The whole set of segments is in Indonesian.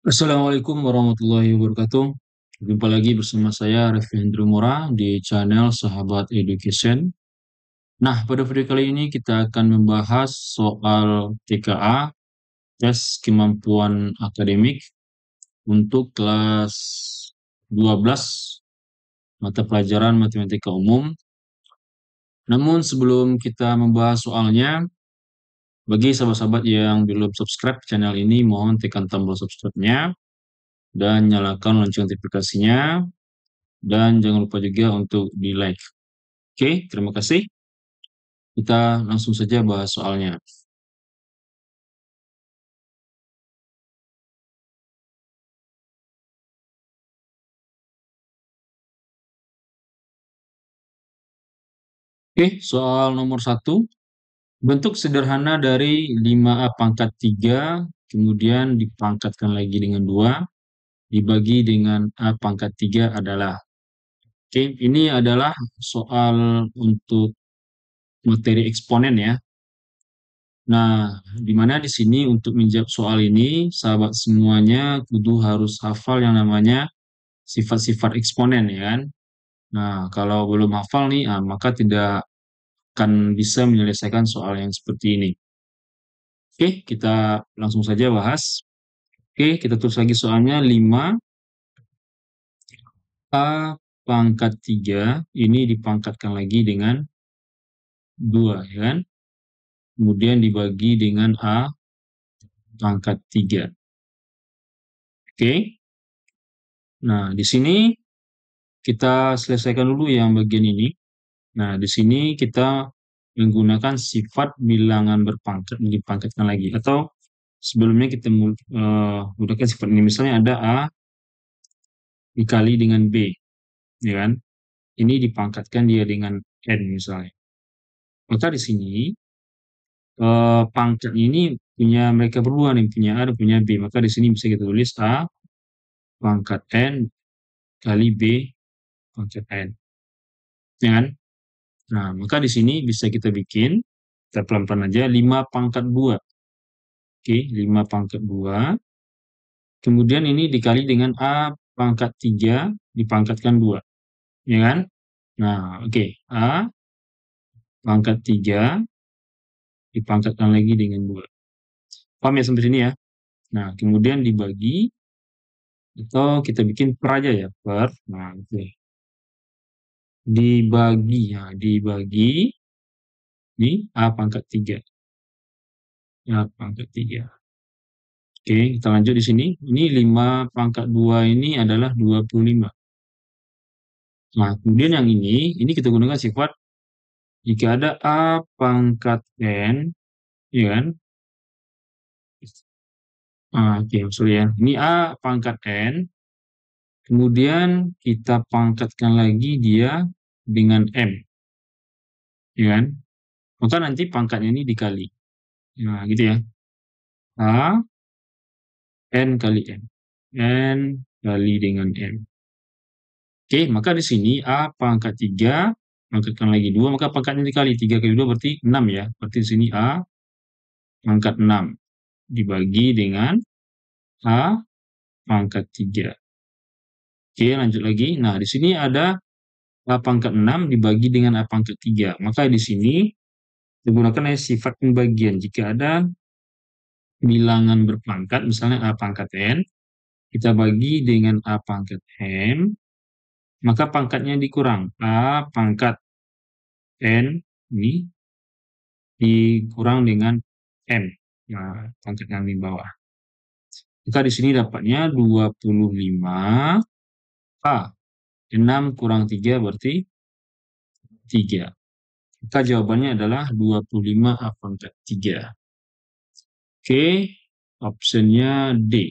Assalamualaikum warahmatullahi wabarakatuh. Jumpa lagi bersama saya Revin Mora di channel Sahabat Education. Nah, pada video kali ini kita akan membahas soal TKA, tes kemampuan akademik untuk kelas 12 mata pelajaran matematika umum. Namun sebelum kita membahas soalnya, bagi sahabat-sahabat yang belum subscribe channel ini, mohon tekan tombol subscribe-nya dan nyalakan lonceng notifikasinya. Dan jangan lupa juga untuk di like. Oke, terima kasih. Kita langsung saja bahas soalnya. Oke, soal nomor 1. Bentuk sederhana dari 5A pangkat 3, kemudian dipangkatkan lagi dengan 2, dibagi dengan A pangkat 3 adalah. Oke, ini adalah soal untuk materi eksponen ya. Nah, di mana di sini untuk menjawab soal ini, sahabat semuanya kudu harus hafal yang namanya sifat-sifat eksponen ya kan. Nah, kalau belum hafal nih, maka tidak akan bisa menyelesaikan soal yang seperti ini. Oke, kita langsung saja bahas. Oke, kita tulis lagi soalnya 5A pangkat 3 ini dipangkatkan lagi dengan 2, ya kan? Kemudian dibagi dengan A pangkat 3. Oke. Nah, di sini kita selesaikan dulu yang bagian ini. Nah, di sini kita menggunakan sifat bilangan berpangkat dipangkatkan lagi. Atau sebelumnya kita menggunakan sifat ini. Misalnya ada A dikali dengan B, ya kan? Ini dipangkatkan dia dengan N misalnya. Maka di sini pangkat ini punya mereka berdua nih, punya A dan punya B. Maka di sini bisa kita tulis A pangkat N kali B pangkat N. Ya kan? Nah, maka di sini bisa kita bikin, kita pelan-pelan aja, 5 pangkat 2. Oke, 5 pangkat 2. Kemudian ini dikali dengan A pangkat 3 dipangkatkan 2. Ya kan? Nah, oke. A pangkat 3 dipangkatkan lagi dengan 2. Paham ya sampai sini ya? Nah, kemudian dibagi, atau kita bikin per aja ya, per. Nah, oke. Dibagi, ya, dibagi, ini A pangkat 3. A pangkat 3. Oke, kita lanjut di sini. Ini 5 pangkat 2 ini adalah 25. Nah, kemudian yang ini kita gunakan sifat jika ada A pangkat N, ya kan? Oke, sorry ya. Ini A pangkat N, kemudian kita pangkatkan lagi dia dengan M, ya kan? Maka nanti pangkatnya ini dikali. Nah, gitu ya. A, N kali M. N kali dengan M. Oke, maka di sini A pangkat 3, pangkatkan lagi 2, maka pangkatnya dikali. 3 kali 2 berarti 6 ya. Berarti di sini A pangkat 6 dibagi dengan A pangkat 3. Oke, lanjut lagi. Nah, di sini ada A pangkat 6 dibagi dengan A pangkat 3. Maka di sini digunakan sifat pembagian. Jika ada bilangan berpangkat, misalnya A pangkat N, kita bagi dengan A pangkat M, maka pangkatnya dikurang. A pangkat N ini dikurang dengan M. Nah, pangkat yang di bawah. Maka di sini dapatnya 25. A, 6 kurang 3 berarti 3. Maka jawabannya adalah 25 A pangkat 3. Oke, optionnya D.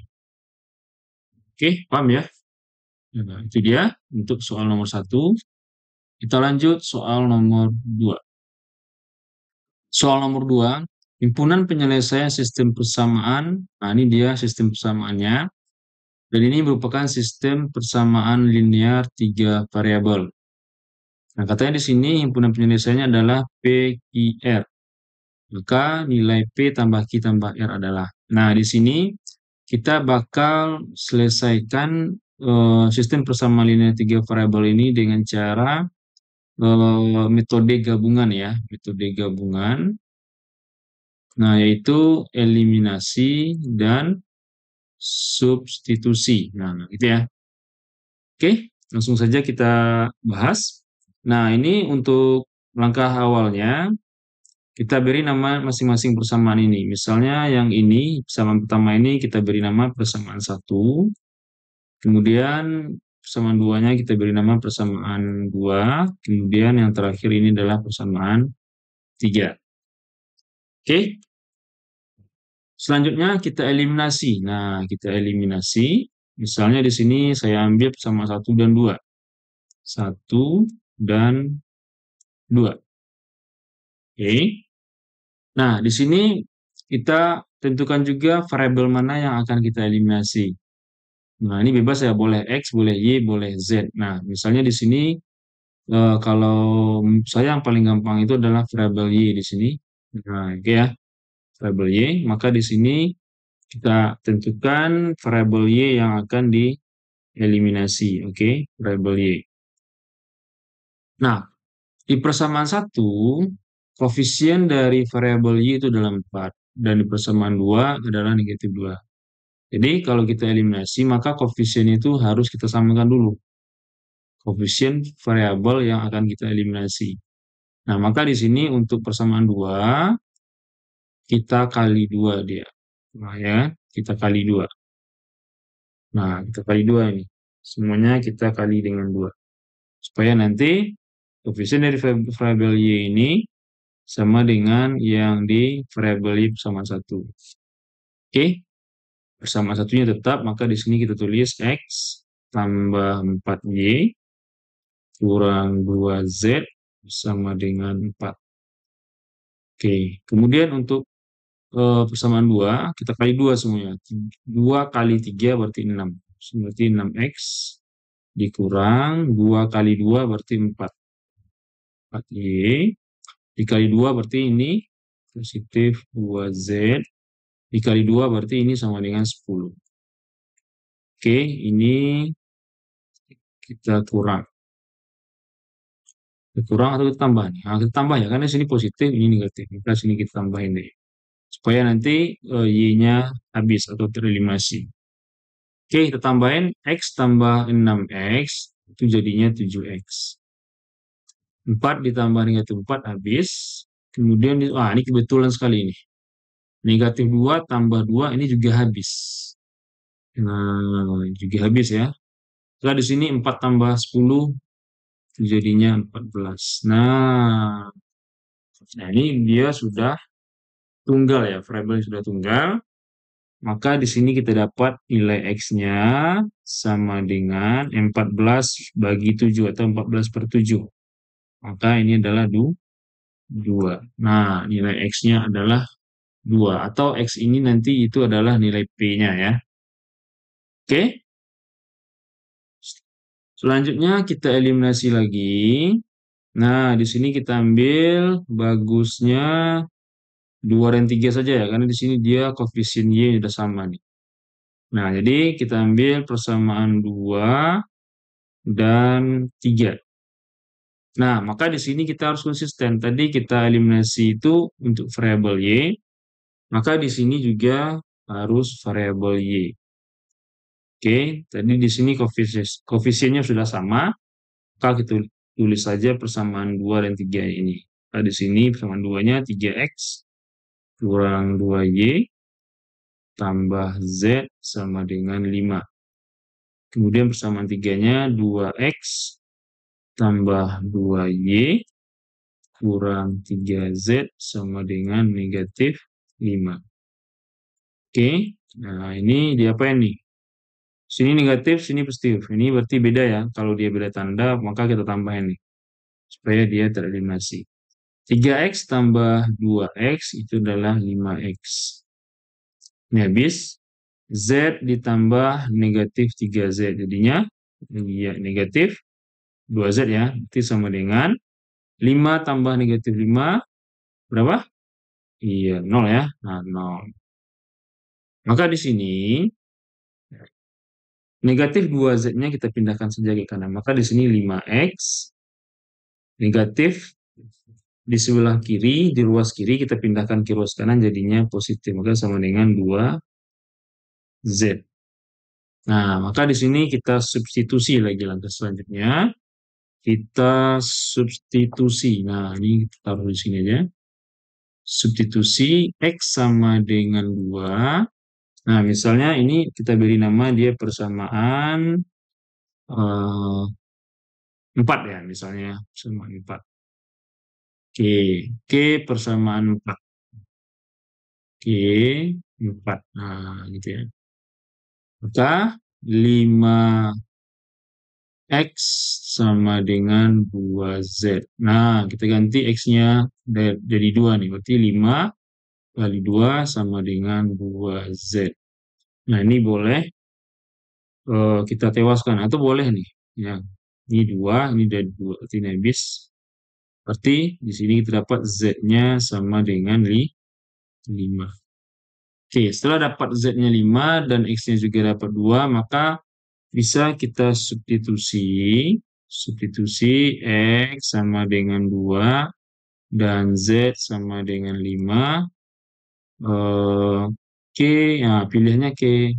Oke, paham ya? Nah, itu dia untuk soal nomor 1. Kita lanjut soal nomor 2. Soal nomor 2, himpunan penyelesaian sistem persamaan. Nah, ini dia sistem persamaannya. Dan ini merupakan sistem persamaan linear 3 variabel. Nah, katanya di sini himpunan penyelesaiannya adalah PQR. Maka nilai P tambah Q tambah R adalah. Nah, di sini kita bakal selesaikan sistem persamaan linear 3 variabel ini dengan cara metode gabungan ya, metode gabungan. Nah, yaitu eliminasi dan substitusi. Nah, gitu ya. Oke, langsung saja kita bahas. Nah, ini untuk langkah awalnya, kita beri nama masing-masing persamaan ini. Misalnya yang ini, persamaan pertama ini kita beri nama persamaan 1. Kemudian persamaan 2-nya kita beri nama persamaan 2. Kemudian yang terakhir ini adalah persamaan 3. Oke, selanjutnya kita eliminasi. Nah, kita eliminasi. Misalnya di sini saya ambil persamaan 1 dan 2. 1 dan 2. Oke. Nah, di sini kita tentukan juga variabel mana yang akan kita eliminasi. Nah, ini bebas ya, boleh X, boleh Y, boleh Z. Nah, misalnya di sini kalau saya yang paling gampang itu adalah variabel Y di sini. Nah, oke ya, variabel Y. Maka di sini kita tentukan variabel Y yang akan dieliminasi. Oke, variabel Y. Nah, di persamaan 1, koefisien dari variabel Y itu adalah 4. Dan di persamaan 2 adalah negatif 2. Jadi kalau kita eliminasi, maka koefisien itu harus kita samakan dulu. Koefisien variabel yang akan kita eliminasi. Nah, maka di sini untuk persamaan 2, kita kali 2 dia. Nah, ya, kita kali 2. Nah, kita kali 2 ini. Semuanya kita kali dengan 2. Supaya nanti koefisien dari variabel Y ini sama dengan yang di variabel Y persamaan 1. Oke, persamaan satunya tetap, maka di sini kita tulis X tambah 4Y kurang 2Z sama dengan 4. Oke, kemudian untuk persamaan 2, kita kali 2 semuanya. 2 kali 3 berarti 6. Berarti 6X dikurang 2 kali 2 berarti 4. 4Y dikali 2 berarti ini positif 2Z dikali 2 berarti ini sama dengan 10. Oke, ini kita kurang. Kurang atau kita tambah nih? Nah, kita tambah ya, karena sini positif, ini negatif. Maka sini kita tambahin deh. Supaya nanti Y-nya habis atau tereliminasi. Oke, kita tambahin X tambah 6X, itu jadinya 7X. 4 ditambah negatif 4 habis. Kemudian, ini kebetulan sekali ini. Negatif 2 tambah 2, ini juga habis. Nah, juga habis ya. Setelah di sini 4 tambah 10, jadinya 14. Nah, ini dia sudah tunggal ya, variabel sudah tunggal. Maka di sini kita dapat nilai X-nya sama dengan 14 bagi 7 atau 14 per 7. Maka ini adalah 2. Nah, nilai X-nya adalah 2. Atau X ini nanti itu adalah nilai P-nya ya. Oke. Selanjutnya kita eliminasi lagi. Nah, di sini kita ambil bagusnya 2 dan 3 saja ya, karena di sini dia koefisien Y sudah sama nih. Nah, jadi kita ambil persamaan 2 dan 3. Nah, maka di sini kita harus konsisten. Tadi kita eliminasi itu untuk variabel Y, maka di sini juga harus variabel Y. Oke, tadi di sini koefisiennya sudah sama, maka kita tulis saja persamaan 2 dan 3 ini. Nah, di sini persamaan 2-nya 3X kurang 2Y tambah Z sama dengan 5. Kemudian persamaan 3-nya 2X tambah 2Y kurang 3Z sama dengan negatif 5. Oke, nah ini diapain nih? Sini negatif, sini positif. Ini berarti beda ya. Kalau dia beda tanda, maka kita tambahin nih. Supaya dia tereliminasi. 3X tambah 2X itu adalah 5X. Ini habis. Z ditambah negatif 3Z. Jadinya ya, negatif 2Z ya. Itu sama dengan 5 tambah negatif 5. Berapa? Iya, 0 ya. Nah, 0. Maka di sini Negatif 2Z-nya kita pindahkan saja ke kanan. Maka di sini 5X negatif di sebelah kiri, di ruas kiri kita pindahkan ke ruas kanan jadinya positif. Maka sama dengan 2Z. Nah, maka di sini kita substitusi lagi langkah selanjutnya. Kita substitusi. Nah, ini kita taruh di sini aja. Substitusi X sama dengan 2. Nah, misalnya ini kita beri nama dia persamaan 4 ya, misalnya. Persamaan 4. Oke, Oke persamaan 4. Oke, 4. Nah, gitu ya. Maka 5X sama dengan 2Z. Nah, kita ganti X-nya jadi 2 nih. Berarti 5 kali 2 sama dengan 2Z. Nah, ini boleh kita tewaskan. Atau boleh nih. Ya, ini 2, ini dari 2. Berarti ini habis. Berarti di sini kita dapat Z-nya sama dengan 5. Oke, setelah dapat Z-nya 5 dan X-nya juga dapat 2, maka bisa kita substitusi. Substitusi X sama dengan 2 dan Z sama dengan 5. Oke, nah pilihannya ke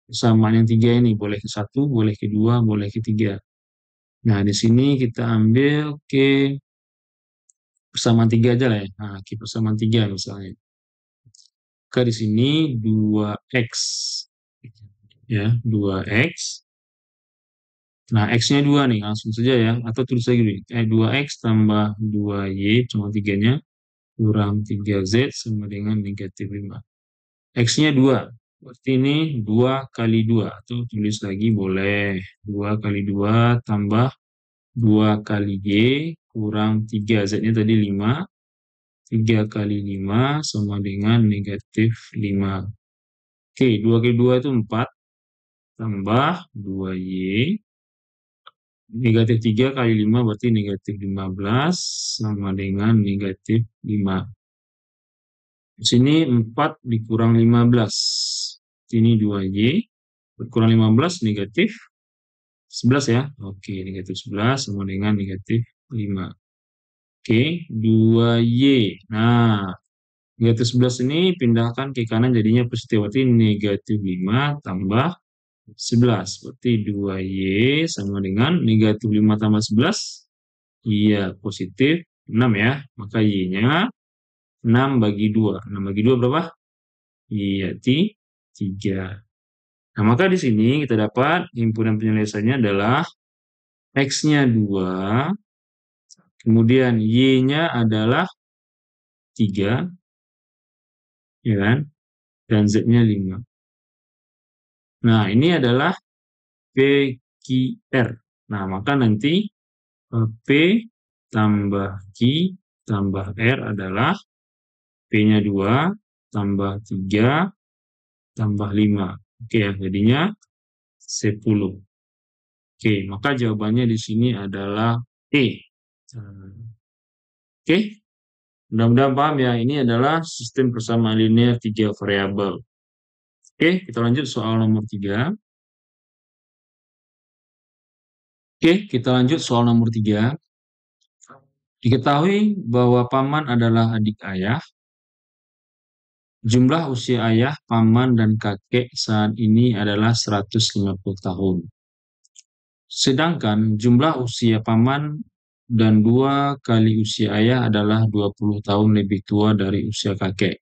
persamaan yang 3 ini. Boleh ke 1, boleh ke 2, boleh ke 3. Nah, di sini kita ambil ke persamaan 3 aja lah ya. Nah, ke persamaan 3 misalnya. Maka di sini 2X. Ya, 2X. Nah, X-nya 2 nih, langsung saja ya. Atau tulis lagi nih. 2X tambah 2Y, cuma 3-nya, kurang 3Z sama dengan negatif 5. X-nya 2. Berarti ini 2 kali 2. Atau tulis lagi boleh. 2 kali 2 tambah 2 kali Y kurang 3. Z-nya tadi 5. 3 kali 5 sama dengan negatif 5. Oke, 2 kali 2 itu 4. Tambah 2Y. Negatif 3 kali 5 berarti negatif 15 sama dengan negatif 5. Di sini 4 dikurang 15. Ini 2Y. Berkurang 15 negatif 11 ya. Oke, negatif 11 sama dengan negatif 5. Oke, 2Y. Nah, negatif 11 ini pindahkan ke kanan jadinya positif. Berarti negatif 5 tambah 11. Berarti 2Y sama dengan negatif 5 tambah 11. Iya, positif 6 ya. Maka Y-nya 6 bagi 2. 6 bagi 2 berapa? Iya, 3. Nah, maka di sini kita dapat himpunan penyelesaiannya adalah X-nya 2, kemudian Y-nya adalah 3, ya kan? Dan Z-nya 5. Nah, ini adalah PQR. Nah, maka nanti P tambah Q tambah R adalah P-nya 2 tambah 3 tambah 5. Oke ya, jadinya 10. Oke, maka jawabannya di sini adalah E. Oke, mudah-mudahan paham ya. Ini adalah sistem persamaan linear 3 variabel. Oke, kita lanjut soal nomor 3. Oke, kita lanjut soal nomor 3. Diketahui bahwa paman adalah adik ayah. Jumlah usia ayah, paman, dan kakek saat ini adalah 150 tahun. Sedangkan jumlah usia paman dan 2 kali usia ayah adalah 20 tahun lebih tua dari usia kakek.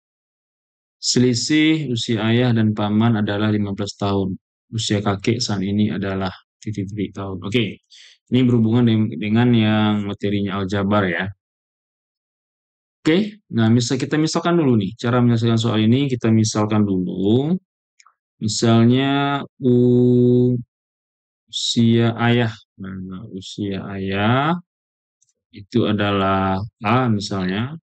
Selisih usia ayah dan paman adalah 15 tahun. Usia kakek saat ini adalah titik-titik tahun. Oke, ini berhubungan dengan yang materinya aljabar ya. Oke, nah kita misalkan dulu nih. Cara menyelesaikan soal ini kita misalkan dulu. Misalnya usia ayah. Nah, usia ayah itu adalah A misalnya.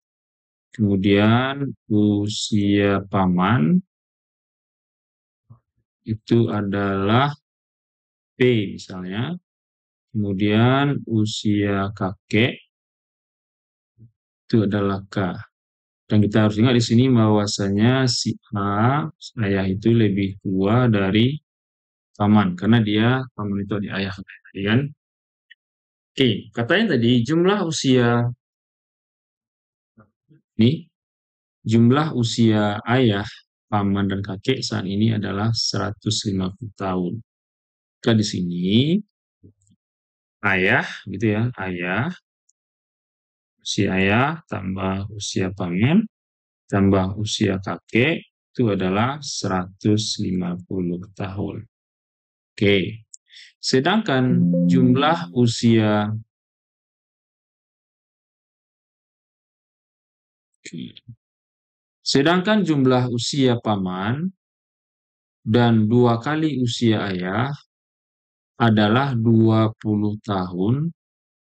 Kemudian usia paman itu adalah P misalnya. Kemudian usia kakek itu adalah K. Dan kita harus ingat di sini bahwasanya si A, ayah itu lebih tua dari paman, karena dia paman itu adik ayah tadi kan. Oke, katanya tadi jumlah usia nih, jumlah usia ayah, paman dan kakek saat ini adalah 150 tahun. Maka di sini ayah gitu ya, usia ayah tambah usia paman tambah usia kakek itu adalah 150 tahun. Oke. Sedangkan jumlah usia sedangkan jumlah usia paman dan 2 kali usia ayah adalah 20 tahun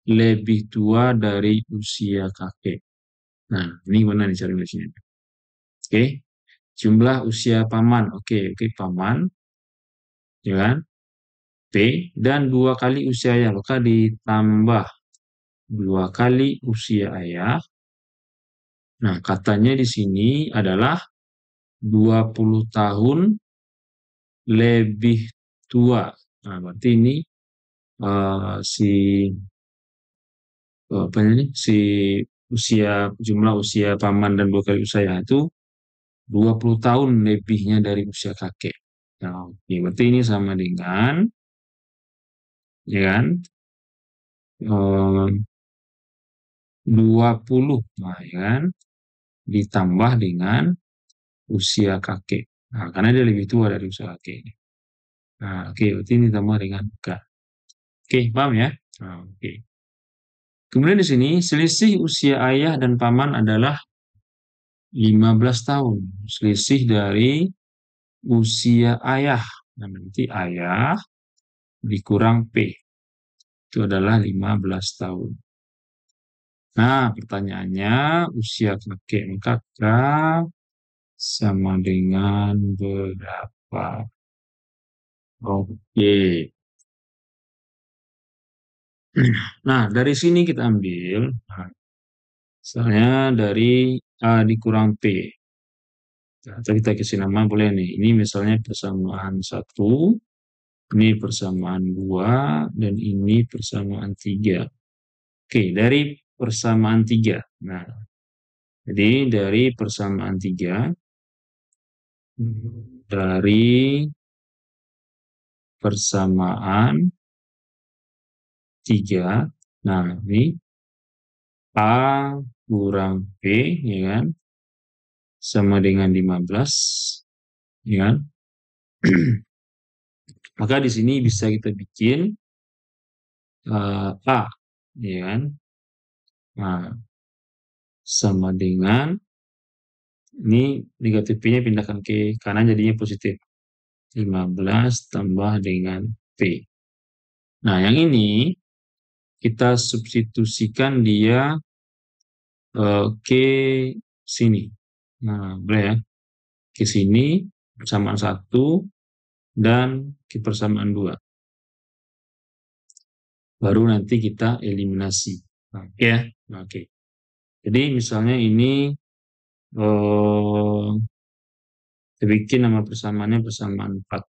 lebih tua dari usia kakek. Nah, ini mana nih cari sini? Oke. Jumlah usia paman. Oke, paman, ya kan? P dan 2 kali usia ayah, maka ditambah 2 kali usia ayah. Nah, katanya di sini adalah 20 tahun lebih tua. Nah, berarti ini si apa ini si jumlah usia paman dan 2 kali usia ayah itu 20 tahun lebihnya dari usia kakek. Nah, oke, berarti ini sama dengan ya kan? 20, nah, ya kan? Ditambah dengan usia kakek. Nah, karena dia lebih tua dari usia kakek. Nah, oke, berarti ini tambah dengan K. Oke, paham ya? Nah, oke. Kemudian di sini, selisih usia ayah dan paman adalah 15 tahun. Selisih dari usia ayah. Nah, berarti ayah dikurang P. Itu adalah 15 tahun. Nah, pertanyaannya, usia kakek maka K sama dengan berapa? Oke. Nah, dari sini kita ambil, nah, misalnya dari A dikurang P. Atau kita kasih nama boleh nih. Ini misalnya persamaan 1, ini persamaan 2, dan ini persamaan 3. Oke, dari persamaan 3. Nah, jadi dari persamaan 3, dari persamaan 3, nah ini A kurang B, ya kan, sama dengan 15, ya kan. Maka di sini bisa kita bikin A, ya kan. Nah, sama dengan ini negatif P-nya pindahkan ke kanan jadinya positif. 15 tambah dengan P. Nah, yang ini kita substitusikan dia ke sini. Nah, boleh ya. Ke sini persamaan 1 dan ke persamaan 2. Baru nanti kita eliminasi. Nah, oke ya. Nah, oke. Jadi misalnya ini kita bikin nama persamaannya persamaan 4.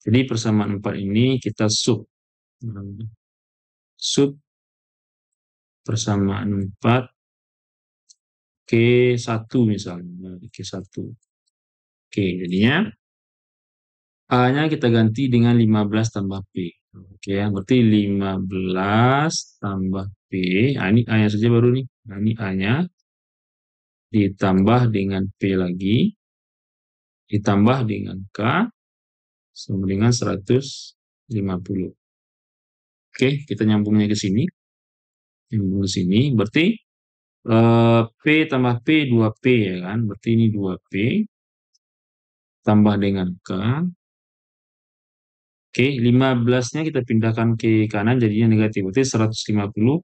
Jadi persamaan 4 ini kita sub persamaan 4 ke 1 misalnya. Nah, ke 1. Oke, jadinya A-nya kita ganti dengan 15 tambah P. Oke, ya, berarti 15 tambah P. Nah, ini A-nya saja baru nih. Nah, ini A-nya ditambah dengan P lagi, ditambah dengan K, sama dengan 150. Oke, kita nyambungnya ke sini. Nyambung ke sini, berarti P tambah P, 2P ya kan. Berarti ini 2P, tambah dengan K. Oke, 15-nya kita pindahkan ke kanan, jadinya negatif. Berarti 150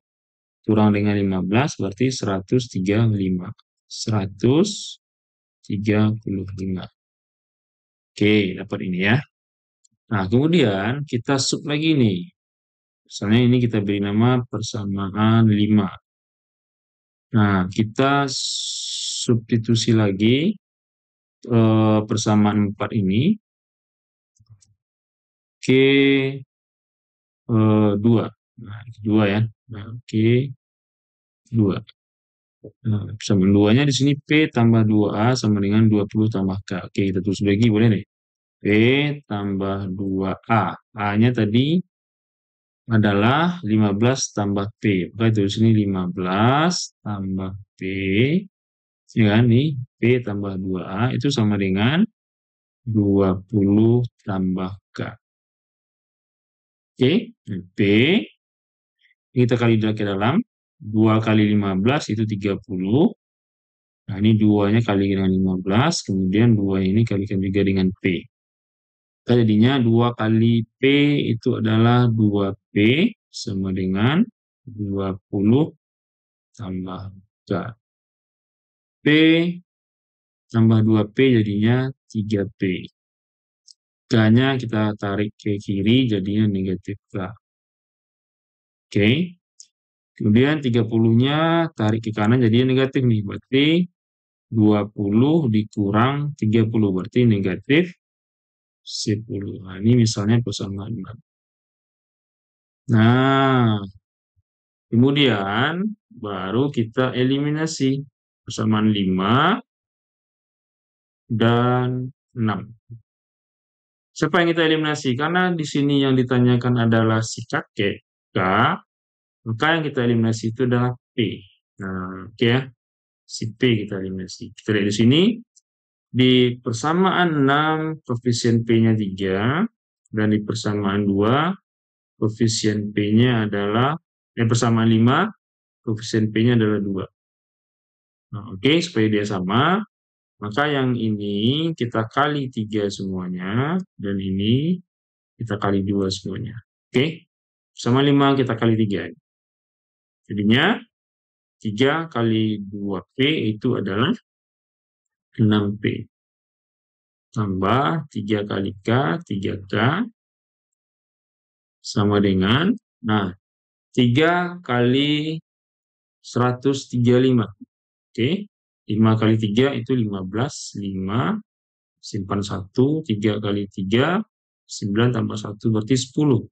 kurang dengan 15, berarti 135. 135. Oke, dapat ini ya. Nah, kemudian kita sub lagi nih. Misalnya ini kita beri nama persamaan 5. Nah, kita substitusi lagi persamaan 4 ini. 2. Nah, itu 2 ya. Nah, oke, 2. Nah, persamaan 2-nya di sini P tambah 2A sama dengan 20 tambah K. Oke, kita tulis lagi boleh nih. P tambah 2A. A-nya tadi adalah 15 tambah P. Maka tulis sini 15 tambah P. Ya kan, nih. P tambah 2A itu sama dengan 20 tambah K. Oke, P kita kali ke dalam. 2 kali 15 itu 30. Nah, ini 2-nya kali dengan 15. Kemudian 2 ini kalikan juga dengan P. Maka jadinya 2 kali P itu adalah 2P sama dengan 20 tambah K. P tambah 2P jadinya 3P. K-nya kita tarik ke kiri jadinya negatif K. Oke. Kemudian 30-nya tarik ke kanan jadinya negatif nih. Berarti 20 dikurang 30 berarti negatif 10. Nah, ini misalnya persamaan 6. Nah, kemudian baru kita eliminasi persamaan 5 dan 6. Siapa yang kita eliminasi? Karena di sini yang ditanyakan adalah si kakek K, maka yang kita eliminasi itu adalah P. Nah, oke ya, si P kita eliminasi. Kita lihat di sini, di persamaan 6, koefisien P-nya 3, dan di persamaan 2, koefisien P-nya adalah, persamaan 5, koefisien P-nya adalah 2. Nah, oke, supaya dia sama, maka yang ini kita kali 3 semuanya, dan ini kita kali 2 semuanya. Oke, sama 5 kita kali 3. Jadinya 3 kali 2P itu adalah 6P. Tambah 3 kali K, 3K. Sama dengan, nah, 3 kali 135. Oke, 5 kali 3 itu 15. 5, simpan 1, 3 kali 3, 9 tambah 1 berarti 10.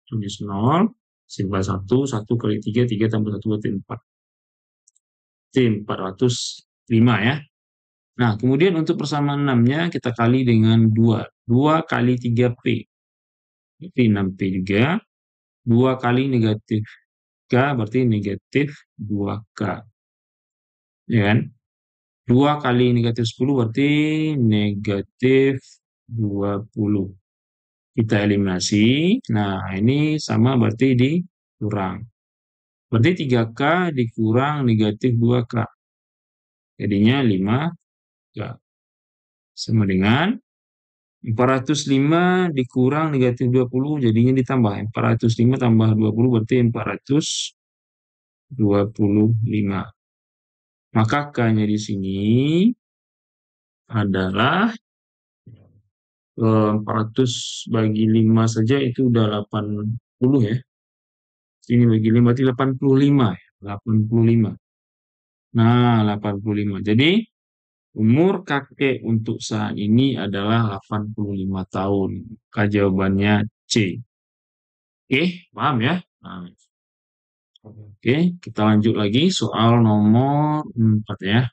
Tulis 0, simpan 1, 1 kali 3, 3 tambah 1 berarti 4. Berarti 405 ya. Nah, kemudian untuk persamaan 6-nya kita kali dengan 2. 2 kali 3P. Berarti 6P juga. 2 kali negatif K berarti negatif 2K. Ya kan? 2 kali negatif 10 berarti negatif 20. Kita eliminasi. Nah, ini sama berarti dikurang. Berarti 3K dikurang negatif 2K. Jadinya 5K. Sama dengan 405 dikurang negatif 20 jadinya ditambah. 405 tambah 20 berarti 425. Maka K-nya di sini adalah 400 bagi 5 saja itu udah 80 ya. Ini bagi 5 berarti 85 ya. 85. Nah, 85. Jadi umur kakek untuk saat ini adalah 85 tahun. Maka jawabannya C. Oke, paham ya? Nah, oke, kita lanjut lagi soal nomor 4 ya.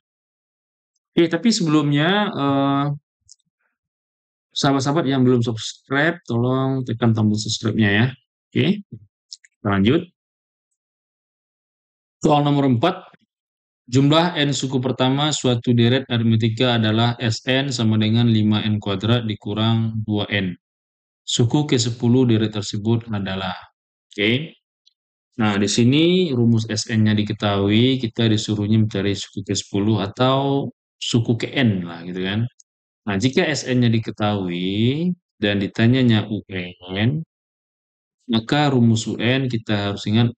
Oke, tapi sebelumnya sahabat-sahabat yang belum subscribe, tolong tekan tombol subscribe-nya ya. Oke, kita lanjut. Soal nomor 4, jumlah n suku pertama suatu deret aritmetika adalah Sn sama dengan 5n kuadrat dikurang 2n. Suku ke-10 deret tersebut adalah. Oke. Nah, di sini rumus Sn-nya diketahui, kita disuruhnya mencari suku ke-10 atau suku ke-n lah gitu kan. Nah, jika Sn-nya diketahui dan ditanyanya UN, maka rumus UN kita harus ingat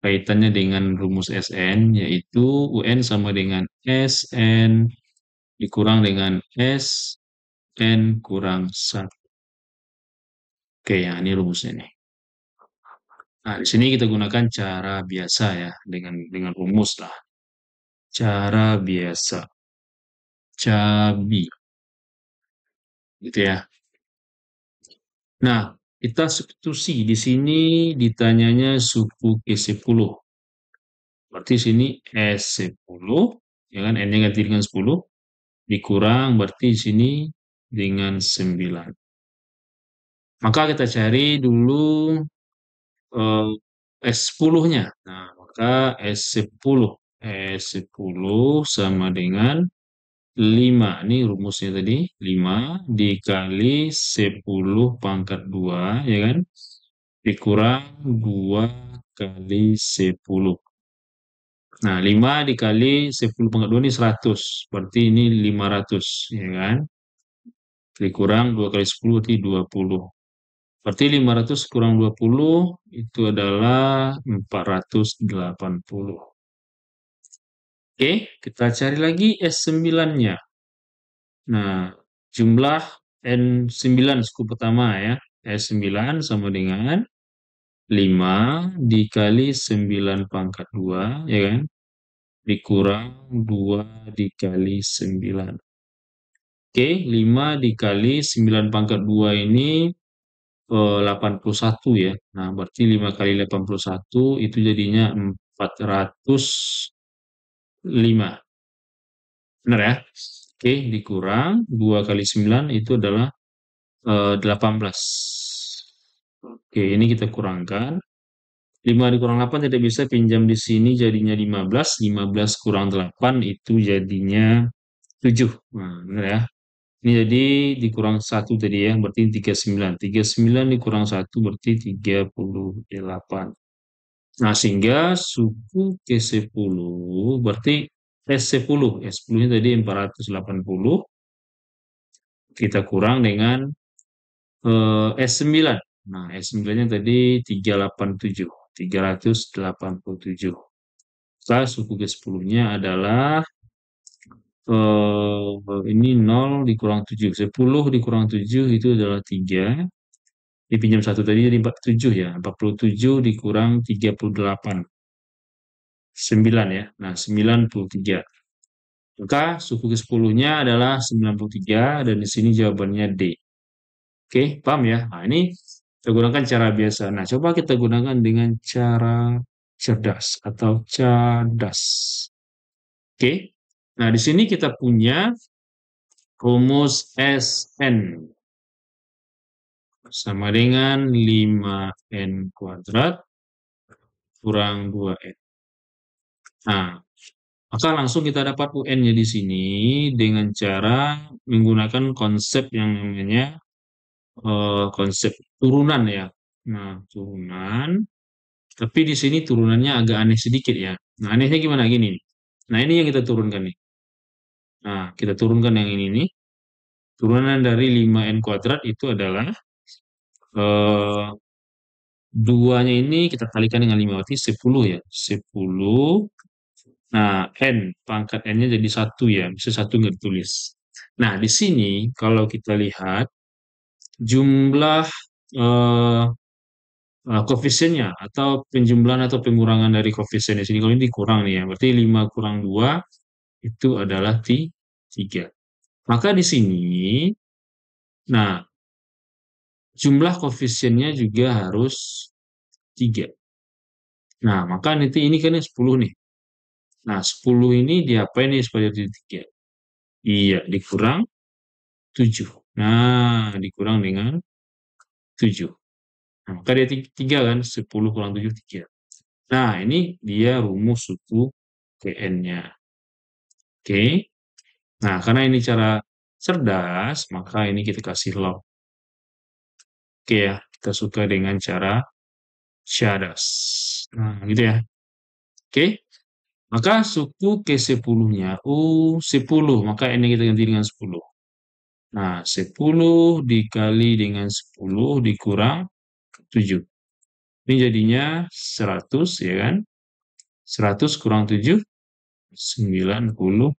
kaitannya dengan rumus Sn, yaitu UN sama dengan Sn dikurang dengan Sn kurang 1. Oke, ya ini rumusnya nih. Nah, di sini kita gunakan cara biasa ya, dengan rumus lah. Cara biasa. Cabi. Gitu ya. Nah, kita substitusi. Di sini ditanyanya suku ke-10. Berarti sini S10, ya kan, N-nya ganti dengan 10, dikurang berarti di sini dengan 9. Maka kita cari dulu eh, S10-nya. Nah, maka S10. S10 sama dengan 5. Ini rumusnya tadi. 5 dikali 10 pangkat 2, ya kan? Dikurang 2 kali 10. Nah, 5 dikali 10 pangkat 2 ini 100. Berarti ini 500, ya kan? Dikurang 2 kali 10 berarti 20. Berarti 500 kurang 20 itu adalah 480. Oke, kita cari lagi S9-nya. Nah, jumlah N9 suku pertama ya. S9 sama dengan 5 dikali 9 pangkat 2, ya kan? Dikurang 2 dikali 9. Oke, 5 dikali 9 pangkat 2 ini 81 ya. Nah, berarti 5 kali 81 itu jadinya 405. Benar ya? Oke, dikurang 2 kali 9 itu adalah 18. Oke, ini kita kurangkan. 5 dikurang 8 tidak bisa, pinjam di sini jadinya 15. 15 kurang 8 itu jadinya 7. Nah, benar ya? Ini jadi dikurang 1 tadi ya, berarti 39. 39 dikurang 1 berarti 38. Nah, sehingga suku ke-10 berarti S10. S10-nya tadi 480. Kita kurang dengan S9. Nah, S9-nya tadi 387. 387. Maka suku ke-10-nya adalah ini 0 dikurang 7. 10 dikurang 7 itu adalah 3. Dipinjam 1 tadi jadi 47 ya. 47 dikurang 38. 9 ya. Nah, 93. Maka suku ke-10-nya adalah 93 dan di sini jawabannya D. Oke, paham ya? Nah, ini kita gunakan cara biasa. Nah, coba kita gunakan dengan cara cerdas atau cadas. Oke. Nah, di sini kita punya rumus Sn sama dengan 5n kuadrat kurang 2n. Nah, maka langsung kita dapat UN-nya di sini dengan cara menggunakan konsep yang namanya konsep turunan ya. Nah, turunan. Tapi di sini turunannya agak aneh sedikit ya. Nah, anehnya gimana gini? Nah, ini yang kita turunkan nih. Nah, kita turunkan yang ini nih. Turunan dari 5n kuadrat itu adalah eh, 2-nya ini kita kalikan dengan 5, berarti 10 ya. 10. Nah, N, pangkat N-nya jadi 1 ya. Bisa 1 nggak ditulis. Nah, di sini kalau kita lihat jumlah eh, koefisiennya atau penjumlahan atau pengurangan dari koefisien di sini. Kalau ini kurang nih ya. Berarti 5 kurang 2 itu adalah 3. Maka di sini, nah, jumlah koefisiennya juga harus 3. Nah, maka nanti ini kan 10 nih. Nah, 10 ini diapain nih supaya jadi 3? Iya, dikurang 7. Nah, dikurang dengan 7. Nah, maka dia 3 kan, 10 kurang 7, 3. Nah, ini dia rumus suku Kn-nya. Oke. Nah, karena ini cara cerdas, maka ini kita kasih log. Oke ya, kita suka dengan cara cerdas. Nah, gitu ya. Oke. Maka suku ke-10-nya U10, maka ini kita ganti dengan 10. Nah, 10 dikali dengan 10 dikurang 7. Ini jadinya 100 ya kan? 100 kurang 7, 93.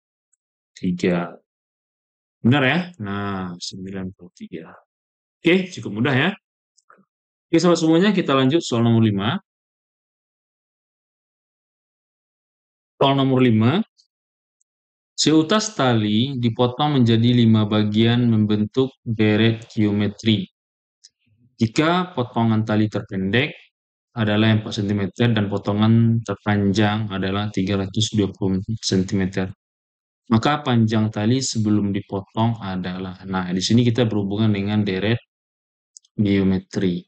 Benar ya? Nah, 93. Oke, cukup mudah ya. Oke, sobat semuanya, kita lanjut soal nomor 5. Soal nomor 5. Seutas tali dipotong menjadi 5 bagian membentuk deret geometri. Jika potongan tali terpendek adalah 4 cm dan potongan terpanjang adalah 320 cm, maka panjang tali sebelum dipotong adalah. Nah, di sini kita berhubungan dengan deret geometri.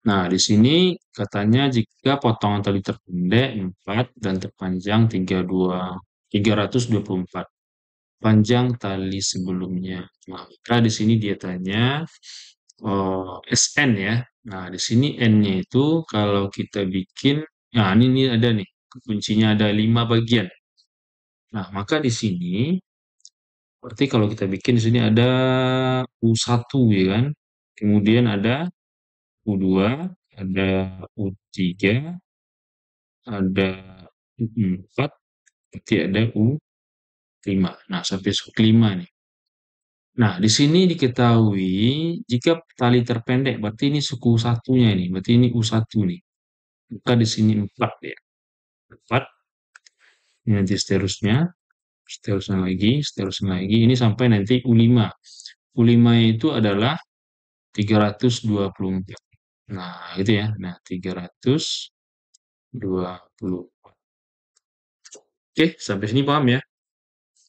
Nah, di sini katanya jika potongan tali terpendek 4 dan terpanjang 324 panjang tali sebelumnya. Nah, maka di sini dia tanya SN ya. Nah, di sini N-nya itu kalau kita bikin, nah ini ada nih, kuncinya ada 5 bagian. Nah, maka di sini, berarti kalau kita bikin di sini ada U1 ya kan. Kemudian ada U2, ada U3, ada U4, berarti ada U5. Nah, sampai kelima nih. Nah, di sini diketahui jika tali terpendek, berarti ini suku satunya nih, berarti ini U1 nih. Maka di sini 4 ya. 4, ini nanti seterusnya, seterusnya lagi, ini sampai nanti U5. U5 itu adalah 324. Nah, itu ya. Nah, 324. Oke, sampai sini paham ya?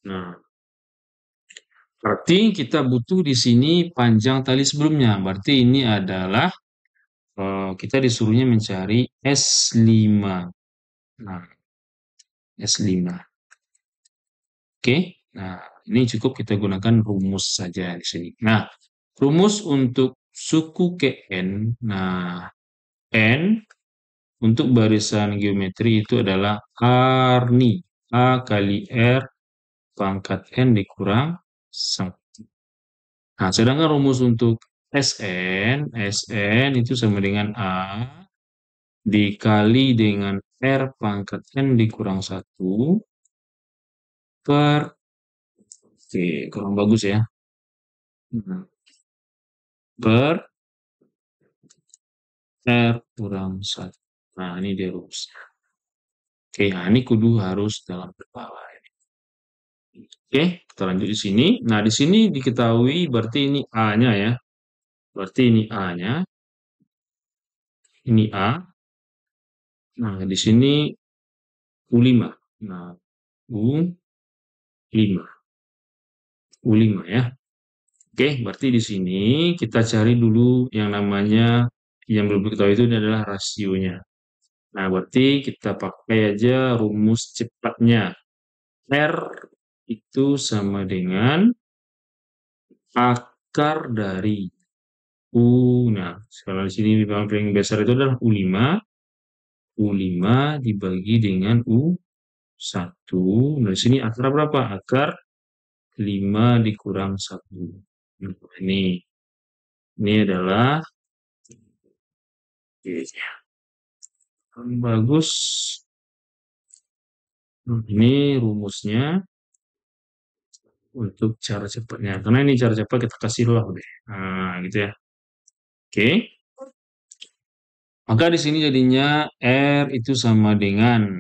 Nah, berarti kita butuh di sini panjang tali sebelumnya. Berarti ini adalah kita disuruhnya mencari S5. Nah, S5. Oke. Nah, ini cukup kita gunakan rumus saja di sini. Nah, rumus untuk suku KN. Nah, N untuk barisan geometri itu adalah Arni. A kali R pangkat N dikurang 1. Nah, sedangkan rumus untuk SN itu sama dengan A dikali dengan R pangkat N dikurang 1 per, oke, kurang bagus ya, nah, per R kurang 1. Nah, ini dia rumusnya. Oke, nah ini kudu harus dalam kepala. Oke, kita lanjut di sini. Nah, di sini diketahui berarti ini A-nya ya. Berarti ini A-nya. Ini A. Nah, di sini U5. Nah, U5. U5 ya. Oke, berarti di sini kita cari dulu yang namanya, yang belum diketahui itu adalah rasionya. Nah, berarti kita pakai aja rumus cepatnya. R itu sama dengan akar dari U. Nah, kalau di sini paling besar itu adalah U5. U5 dibagi dengan U1. Nah, di sini akar berapa? Akar 5 dikurang 1. Nah, ini adalah, bagus. Ini rumusnya untuk cara cepatnya. Karena ini cara cepat kita kasih log deh. Nah, gitu ya. Oke. Maka di sini jadinya R itu sama dengan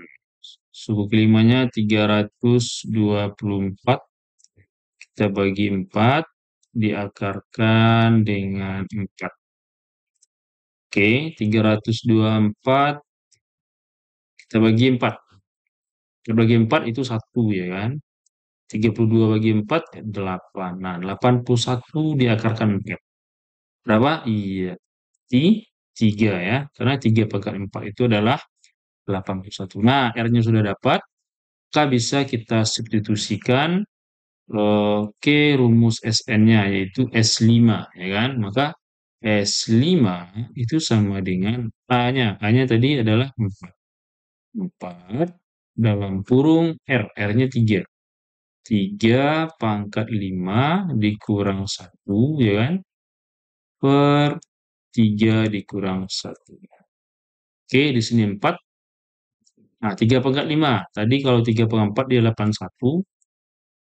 suku kelimanya 324. Kita bagi 4 diakarkan dengan 4. Oke, 324 kita bagi 4. Kita bagi 4 itu 1 ya kan. 32 bagi 4, 8. Nah, 81 diakarkan 4. Berapa? Iya, 3 ya. Karena 3 pangkat 4 itu adalah 81. Nah, R-nya sudah dapat. Maka bisa kita substitusikan ke rumus SN-nya, yaitu S5. Ya kan? Maka S5 itu sama dengan A-nya. A-nya tadi adalah 4. 4 dalam kurung R. R-nya 3. 3 pangkat 5 dikurang 1, ya kan? Per 3 dikurang 1. Oke, di sini 4. Nah, 3 pangkat 5. Tadi kalau 3 pangkat 4 dia 81.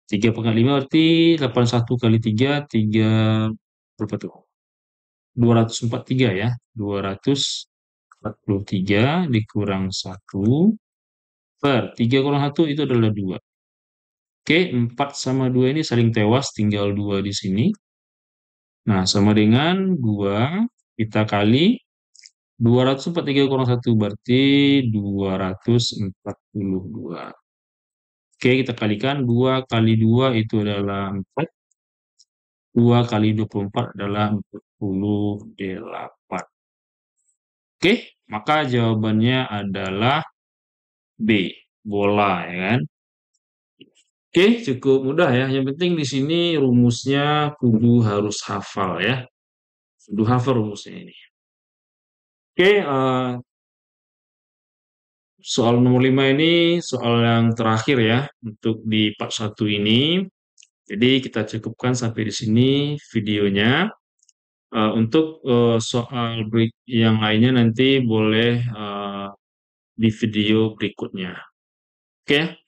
3 pangkat 5 berarti 81 kali 3, 3 berapa tuh? 243 ya. 243 dikurang 1 per 3 kurang 1 itu adalah 2. Oke, 4 sama 2 ini saling tewas, tinggal 2 di sini. Nah, sama dengan 2 kita kali 243 kurang 1 berarti 242. Oke, kita kalikan 2 kali 2 itu adalah 4. 2 kali 24 adalah 48. Oke, maka jawabannya adalah B, bola ya kan. Oke, cukup mudah ya. Yang penting di sini rumusnya kudu harus hafal ya. Kudu hafal rumusnya ini. Oke, soal nomor 5 ini soal yang terakhir ya untuk di part 1 ini. Jadi kita cukupkan sampai di sini videonya. Untuk soal yang lainnya nanti boleh di video berikutnya. Oke,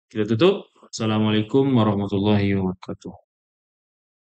kita tutup. Assalamualaikum warahmatullahi wabarakatuh.